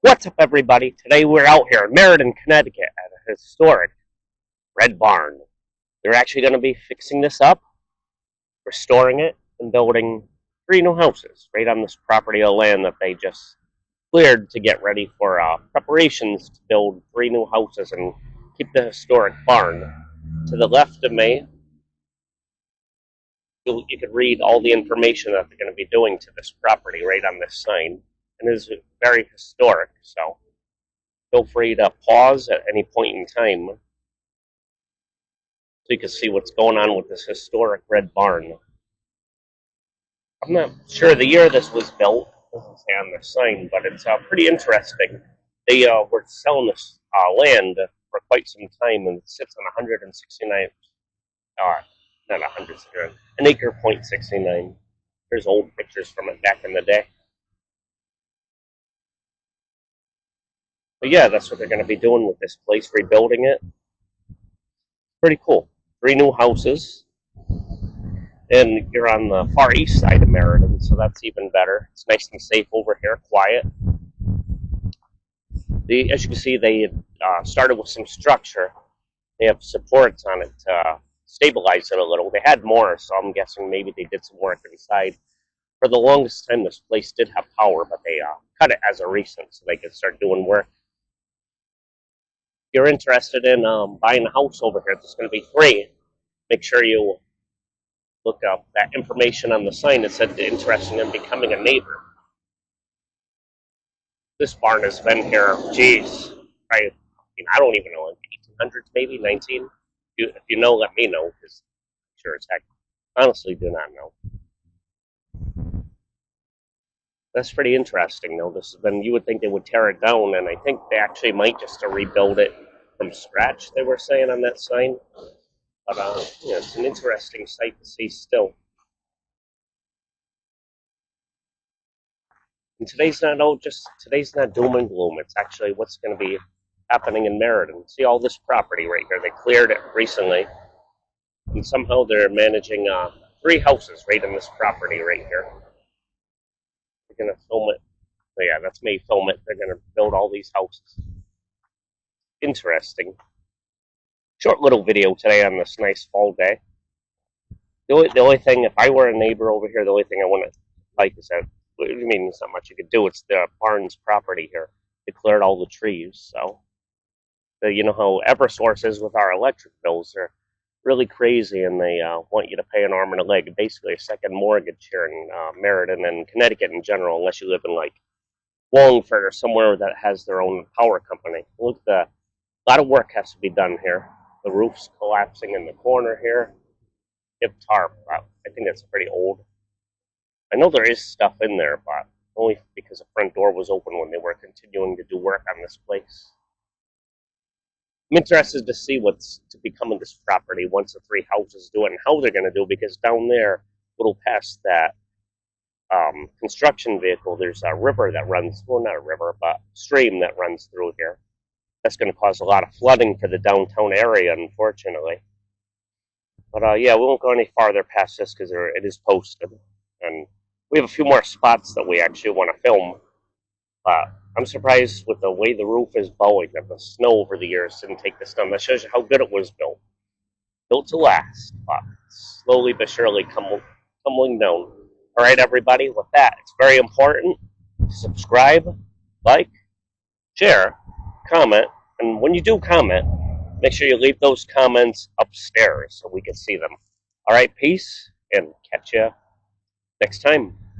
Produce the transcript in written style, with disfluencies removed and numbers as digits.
What's up, everybody? Today we're out here in Meriden, Connecticut at a historic red barn. They're actually going to be fixing this up, restoring it, and building 3 new houses right on this property of land that they just cleared to get ready for preparations to build 3 new houses and keep the historic barn. To the left of me, you could read all the information that they're going to be doing to this property right on this sign. And it is very historic, so feel free to pause at any point in time so you can see what's going on with this historic red barn. I'm not sure the year this was built. It doesn't say on the sign, but it's pretty interesting. They were selling this land for quite some time, and it sits on 169, not 169, an acre point 69. There's old pictures from it back in the day. But yeah, that's what they're going to be doing with this place, rebuilding it. Pretty cool. 3 new houses. And you're on the far east side of Meriden, so that's even better. It's nice and safe over here, quiet. As you can see, they started with some structure. They have supports on it to stabilize it a little. They had more, so I'm guessing maybe they did some work inside. For the longest time, this place did have power, but they cut it as of recent so they could start doing work. If you're interested in buying a house over here, it's going to be free. Make sure you look up that information on the sign that said interested in becoming a neighbor. This barn has been here, geez, I don't even know, like 1800s, maybe 19. If you know, let me know, because I'm sure as heck, honestly, do not know. That's pretty interesting, though. This has been, you would think they would tear it down, and I think they actually might just rebuild it from scratch, they were saying on that sign. But yeah, it's an interesting sight to see still. And today's not doom and gloom. It's actually what's going to be happening in Meriden. See all this property right here. They cleared it recently, and somehow they're managing 3 houses right in this property right here. They're going to film it. Oh, yeah, that's me. Film it. They're going to build all these houses. Interesting. Short little video today on this nice fall day. The only thing, if I were a neighbor over here, the only thing I want to like is that, I mean, there's not much you could do. It's the barn's property here. They cleared all the trees, so you know how Eversource is with our electric bills. They're really crazy, and they want you to pay an arm and a leg, basically a second mortgage here in Meriden and Connecticut in general, unless you live in like Wallingford or somewhere that has their own power company. Look, a lot of work has to be done here. The roof's collapsing in the corner here. If tarp, I think that's pretty old. I know there is stuff in there, but only because the front door was open when they were continuing to do work on this place. I'm interested to see what's to become of this property once the 3 houses do it and how they're going to do it, because down there, a little past that construction vehicle, there's a river that runs, well, not a river, but a stream that runs through here. That's going to cause a lot of flooding for the downtown area, unfortunately. But yeah, we won't go any farther past this because it is posted. And we have a few more spots that we actually want to film. But I'm surprised with the way the roof is bowing, that the snow over the years didn't take this down. That shows you how good it was built. Built to last, but slowly but surely tumbling down. All right, everybody, with that, it's very important to subscribe, like, share, comment, and when you do comment, make sure you leave those comments upstairs so we can see them. All right, peace, and catch you next time.